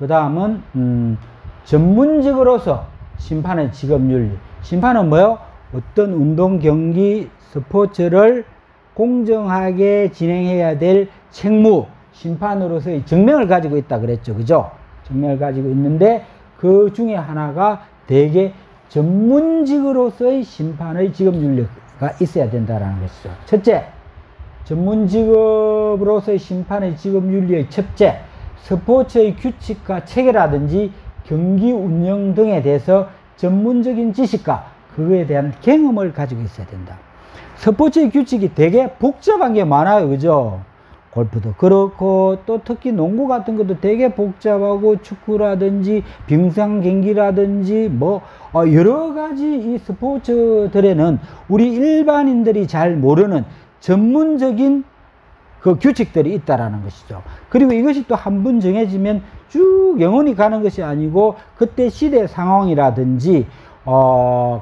그 다음은 전문직으로서 심판의 직업윤리. 심판은 뭐요? 어떤 운동, 경기, 스포츠를 공정하게 진행해야 될 책무, 심판으로서의 증명을 가지고 있다 그랬죠. 그죠? 증명을 가지고 있는데 그 중에 하나가 대개 전문직으로서의 심판의 직업윤리가 있어야 된다는 것이죠. 첫째, 전문직업으로서의 심판의 직업윤리의 첫째, 스포츠의 규칙과 체계라든지 경기 운영 등에 대해서 전문적인 지식과 그거에 대한 경험을 가지고 있어야 된다. 스포츠의 규칙이 되게 복잡한 게 많아요. 그죠? 골프도 그렇고 또 특히 농구 같은 것도 되게 복잡하고 축구라든지 빙상 경기라든지 뭐 여러 가지 이 스포츠들에는 우리 일반인들이 잘 모르는 전문적인 그 규칙들이 있다라는 것이죠. 그리고 이것이 또 한 번 정해지면 쭉 영원히 가는 것이 아니고 그때 시대 상황이라든지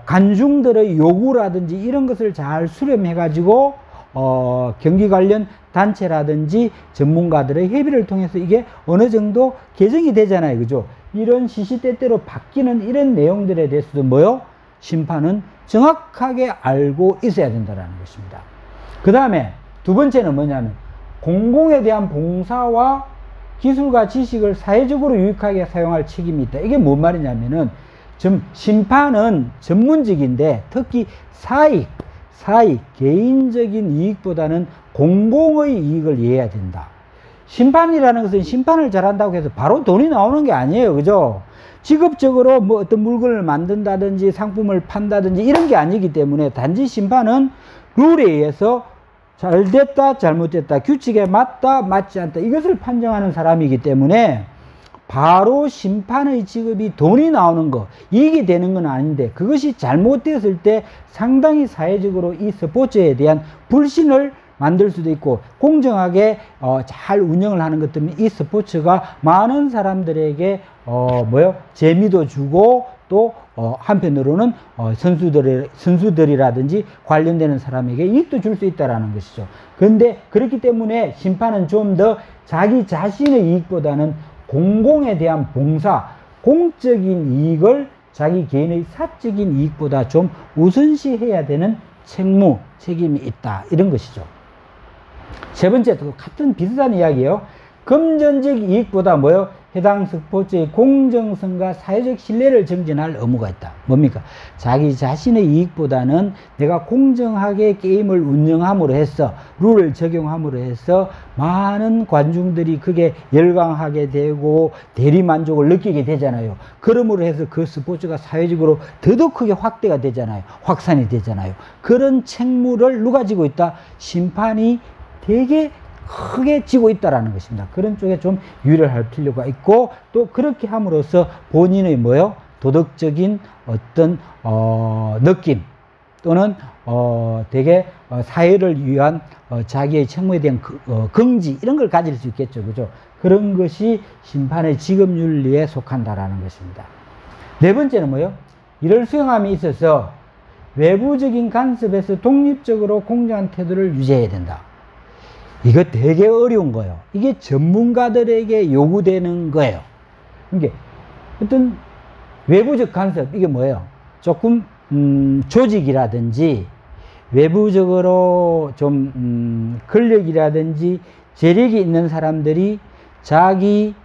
관중들의 요구라든지 이런 것을 잘 수렴해 가지고 경기 관련 단체라든지 전문가들의 협의를 통해서 이게 어느 정도 개정이 되잖아요. 그죠? 이런 시시때때로 바뀌는 이런 내용들에 대해서도 뭐요? 심판은 정확하게 알고 있어야 된다는 것입니다. 그 다음에 두 번째는 뭐냐면 공공에 대한 봉사와 기술과 지식을 사회적으로 유익하게 사용할 책임이 있다. 이게 뭔 말이냐면은 심판은 전문직인데 특히 사익, 개인적인 이익보다는 공공의 이익을 이해해야 된다. 심판이라는 것은 심판을 잘한다고 해서 바로 돈이 나오는 게 아니에요. 그죠? 직업적으로 뭐 어떤 물건을 만든다든지 상품을 판다든지 이런 게 아니기 때문에 단지 심판은 룰에 의해서 잘 됐다, 잘못됐다, 규칙에 맞다, 맞지 않다 이것을 판정하는 사람이기 때문에 바로 심판의 직업이 돈이 나오는 거, 이익이 되는 건 아닌데 그것이 잘못됐을 때 상당히 사회적으로 이 스포츠에 대한 불신을 만들 수도 있고 공정하게 잘 운영을 하는 것 때문에 이 스포츠가 많은 사람들에게 재미도 주고 또 한편으로는 선수들이라든지 관련되는 사람에게 이익도 줄 수 있다는 것이죠. 그런데 그렇기 때문에 심판은 좀 더 자기 자신의 이익보다는 공공에 대한 봉사, 공적인 이익을 자기 개인의 사적인 이익보다 좀 우선시해야 되는 책무, 책임이 있다. 이런 것이죠. 세 번째도 같은 비슷한 이야기예요. 금전적 이익보다 뭐요? 해당 스포츠의 공정성과 사회적 신뢰를 증진할 의무가 있다. 뭡니까? 자기 자신의 이익보다는 내가 공정하게 게임을 운영함으로 해서 룰을 적용함으로 해서 많은 관중들이 그게 열광하게 되고 대리만족을 느끼게 되잖아요. 그러므로 해서 그 스포츠가 사회적으로 더더 크게 확대가 되잖아요. 확산이 되잖아요. 그런 책무를 누가 지고 있다? 심판이 되게 크게 지고 있다라는 것입니다. 그런 쪽에 좀 유의를 할 필요가 있고 또 그렇게 함으로써 본인의 뭐요? 도덕적인 어떤 느낌 또는 되게 사회를 위한 자기의 책무에 대한 긍지 이런 걸 가질 수 있겠죠. 그죠? 그런 것이 심판의 직업윤리에 속한다라는 것입니다. 네 번째는 뭐요? 이를 수행함에 있어서 외부적인 간섭에서 독립적으로 공정한 태도를 유지해야 된다. 이거 되게 어려운 거예요. 이게 전문가들에게 요구되는 거예요. 이게 어떤 외부적 간섭, 이게 뭐예요? 조금, 조직이라든지, 외부적으로 좀, 권력이라든지, 재력이 있는 사람들이 자기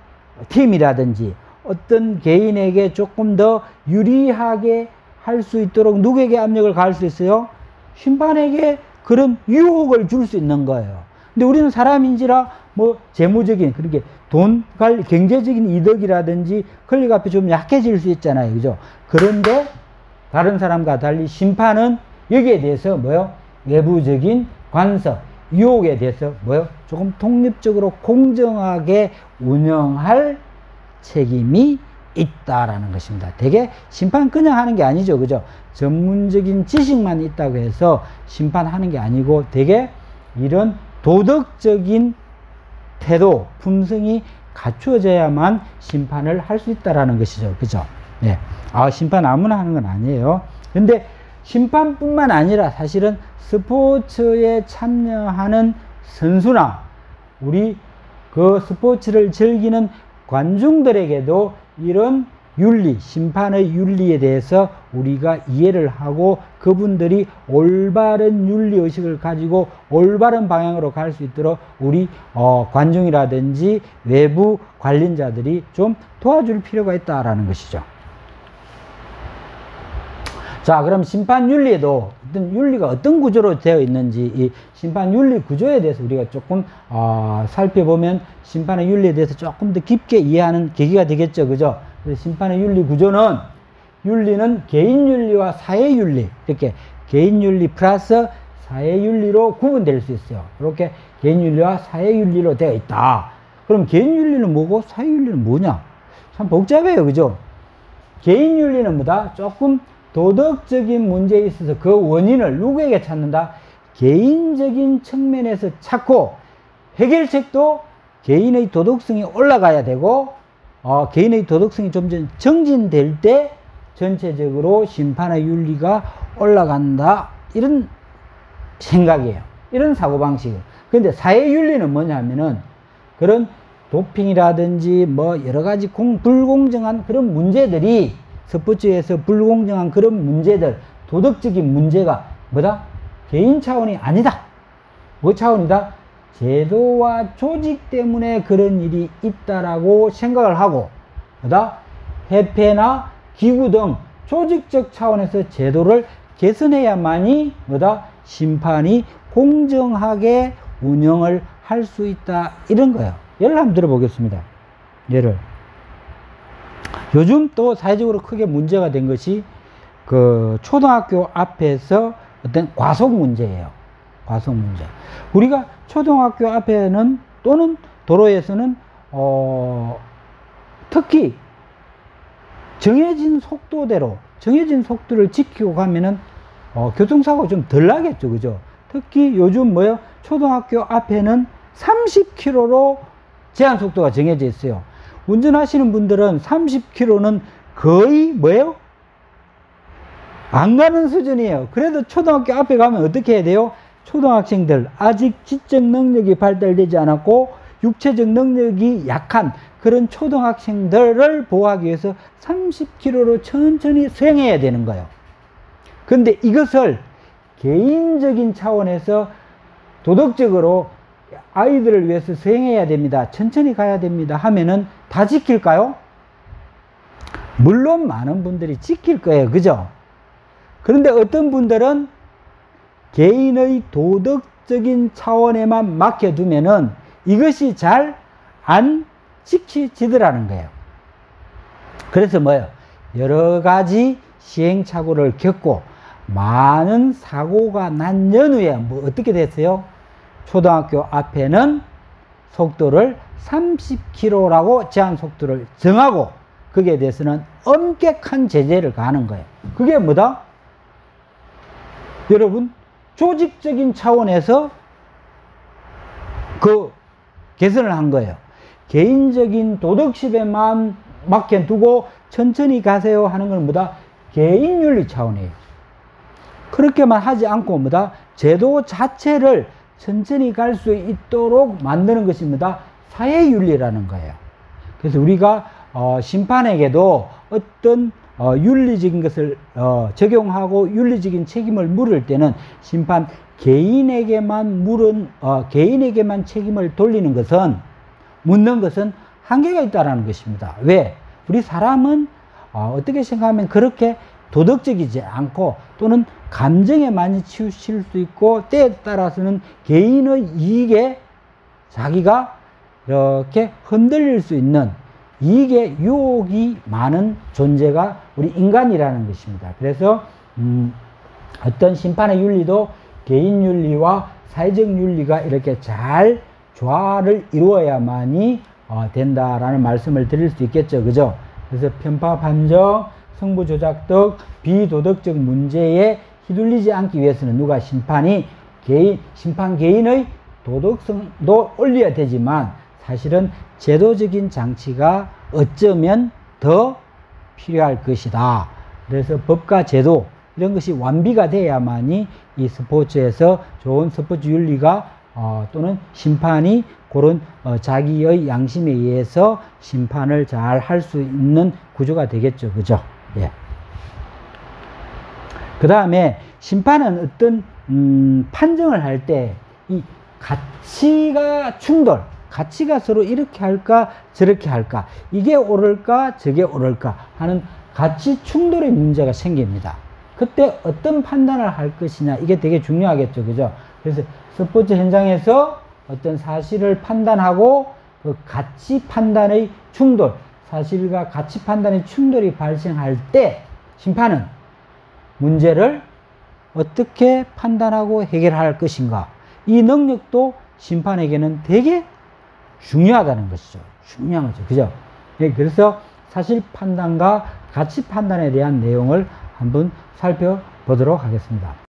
팀이라든지, 어떤 개인에게 조금 더 유리하게 할 수 있도록 누구에게 압력을 가할 수 있어요? 심판에게 그런 유혹을 줄 수 있는 거예요. 근데 우리는 사람인지라 뭐 재무적인 그렇게 돈 관리 경제적인 이득이라든지 권력 앞에 좀 약해질 수 있잖아요. 그죠? 그런데 다른 사람과 달리 심판은 여기에 대해서 뭐요? 외부적인 간섭, 유혹에 대해서 뭐요? 조금 독립적으로 공정하게 운영할 책임이 있다라는 것입니다. 되게 심판 그냥 하는 게 아니죠. 그죠? 전문적인 지식만 있다고 해서 심판하는 게 아니고 되게 이런 도덕적인 태도, 품성이 갖추어져야만 심판을 할 수 있다라는 것이죠. 그죠? 네. 심판 아무나 하는 건 아니에요. 근데 심판뿐만 아니라 사실은 스포츠에 참여하는 선수나 우리 그 스포츠를 즐기는 관중들에게도 이런 윤리, 심판의 윤리에 대해서 우리가 이해를 하고 그분들이 올바른 윤리의식을 가지고 올바른 방향으로 갈 수 있도록 우리 관중이라든지 외부 관련자들이 좀 도와줄 필요가 있다라는 것이죠. 자, 그럼 심판 윤리에도 어떤 윤리가 어떤 구조로 되어 있는지 이 심판 윤리 구조에 대해서 우리가 조금 살펴보면 심판의 윤리에 대해서 조금 더 깊게 이해하는 계기가 되겠죠. 그죠? 그래서 심판의 윤리 구조는 윤리는 개인 윤리와 사회 윤리, 이렇게 개인 윤리 플러스 사회 윤리로 구분될 수 있어요. 이렇게 개인 윤리와 사회 윤리로 되어 있다. 그럼 개인 윤리는 뭐고 사회 윤리는 뭐냐? 참 복잡해요. 그죠? 개인 윤리는 뭐다? 조금 도덕적인 문제에 있어서 그 원인을 누구에게 찾는다? 개인적인 측면에서 찾고 해결책도 개인의 도덕성이 올라가야 되고 개인의 도덕성이 좀 정진될 때 전체적으로 심판의 윤리가 올라간다. 이런 생각이에요. 이런 사고방식이에요. 그런데 사회윤리는 뭐냐면은 그런 도핑이라든지 뭐 여러가지 불공정한 그런 문제들이 스포츠에서 불공정한 그런 문제들, 도덕적인 문제가 뭐다? 개인 차원이 아니다. 뭐 차원이다? 제도와 조직 때문에 그런 일이 있다라고 생각을 하고, 뭐다? 협회나 기구 등 조직적 차원에서 제도를 개선해야만이 뭐다? 심판이 공정하게 운영을 할 수 있다. 이런 거예요. 예를 한번 들어보겠습니다. 예를. 요즘 또 사회적으로 크게 문제가 된 것이 그 초등학교 앞에서 어떤 과속 문제예요. 과속 문제. 우리가 초등학교 앞에는 또는 도로에서는 특히 정해진 속도대로 정해진 속도를 지키고 가면은 교통사고 좀 덜 나겠죠. 그죠? 특히 요즘 뭐예요? 초등학교 앞에는 30km로 제한 속도가 정해져 있어요. 운전하시는 분들은 30km는 거의 뭐예요? 안 가는 수준이에요. 그래도 초등학교 앞에 가면 어떻게 해야 돼요? 초등학생들 아직 지적 능력이 발달되지 않았고 육체적 능력이 약한 그런 초등학생들을 보호하기 위해서 30km로 천천히 수행해야 되는 거예요. 근데 이것을 개인적인 차원에서 도덕적으로 아이들을 위해서 수행해야 됩니다. 천천히 가야 됩니다. 하면은 다 지킬까요? 물론 많은 분들이 지킬 거예요. 그죠? 그런데 어떤 분들은 개인의 도덕적인 차원에만 맡겨두면은 이것이 잘 안 지켜지더라는 거예요. 그래서 뭐예요? 여러 가지 시행착오를 겪고 많은 사고가 난 연후에 뭐 어떻게 됐어요? 초등학교 앞에는 속도를 30km라고 제한 속도를 정하고 거기에 대해서는 엄격한 제재를 가하는 거예요. 그게 뭐다? 여러분, 조직적인 차원에서 그 개선을 한 거예요. 개인적인 도덕심에만 맡겨두고 천천히 가세요 하는 건 뭐다? 개인윤리 차원이에요. 그렇게만 하지 않고 뭐다? 제도 자체를 천천히 갈 수 있도록 만드는 것이 뭐다? 사회윤리라는 거예요. 그래서 우리가 심판에게도 어떤 윤리적인 것을 적용하고 윤리적인 책임을 물을 때는 심판 개인에게만 개인에게만 책임을 돌리는 것은 묻는 것은 한계가 있다라는 것입니다. 왜? 우리 사람은 어떻게 생각하면 그렇게 도덕적이지 않고 또는 감정에 많이 치우칠 수 있고 때에 따라서는 개인의 이익에 자기가 이렇게 흔들릴 수 있는 이익의 유혹이 많은 존재가 우리 인간이라는 것입니다. 그래서 어떤 심판의 윤리도 개인 윤리와 사회적 윤리가 이렇게 잘 조화를 이루어야만이 된다라는 말씀을 드릴 수 있겠죠. 그죠? 그래서 편파, 판정, 승부 조작 등 비도덕적 문제에 휘둘리지 않기 위해서는 누가 심판 개인의 도덕성도 올려야 되지만 사실은 제도적인 장치가 어쩌면 더 필요할 것이다. 그래서 법과 제도 이런 것이 완비가 돼야만이 이 스포츠에서 좋은 스포츠 윤리가 또는 심판이 그런 자기의 양심에 의해서 심판을 잘 할 수 있는 구조가 되겠죠. 그죠? 예. 그 다음에 심판은 어떤 판정을 할 때 이 가치가 충돌, 가치가 서로 이렇게 할까 저렇게 할까, 이게 옳을까 저게 옳을까 하는 가치 충돌의 문제가 생깁니다. 그때 어떤 판단을 할 것이냐, 이게 되게 중요하겠죠. 그죠? 그래서 스포츠 현장에서 어떤 사실을 판단하고 그 가치 판단의 충돌, 사실과 가치 판단의 충돌이 발생할 때 심판은 문제를 어떻게 판단하고 해결할 것인가, 이 능력도 심판에게는 되게 중요하다는 것이죠. 중요한 거죠. 그죠? 예, 그래서 사실 판단과 가치 판단에 대한 내용을 한번 살펴보도록 하겠습니다.